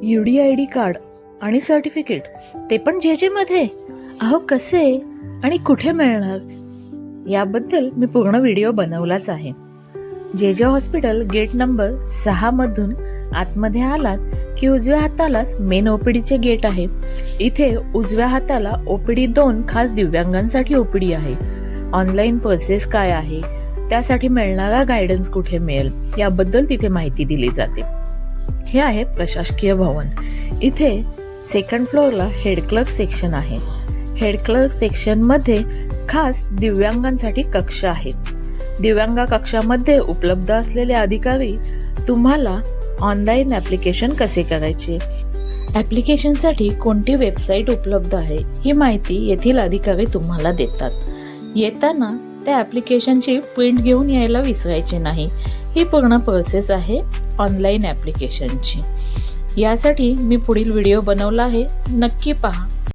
UDID card आणि certificate, ते पण जे मध्ये. अहो कसे आणि कुठे मिळणार, याबद्दल मी पूर्ण व्हिडिओ बनवलाच आहे. जे हॉस्पिटल गेट नंबर 6 मधून आतमध्ये आलात की उजव्या हातालाच मेन ओपीडीचे गेट आहे. इथे उजव्या हाताला OPD 2 खास दिव्यांगांसाठी OPD आहे. ऑनलाईन प्रोसेस काय आहे, त्यासाठी मिळणारा गायडन्स कुठे मिळेल, याबद्दल तिथे माहिती दिली जाते. हे आहे प्रशासकीय भवन. इथे 2nd फ्लोअरला हेड क्लर्क सेक्शन आहे. हेड क्लर्क सेक्शन मध्ये खास दिव्यांगांसाठी कक्ष आहेत. दिव्यांग कक्षामध्ये उपलब्ध असलेले अधिकारी तुम्हाला ऑनलाईन ऍप्लिकेशन कसे करायचे, ऍप्लिकेशनसाठी कोणती वेबसाईट उपलब्ध आहे, ही माहिती येथील अधिकारी तुम्हाला देतात. येताना त्या ऍप्लिकेशनची प्रिंट घेऊन यायला विसरायचे नाही. ही पूर्ण प्रोसेस आहे ऑनलाईन ऍप्लिकेशनची. यासाठी मी पुढील व्हिडिओ बनवला आहे, नक्की पहा.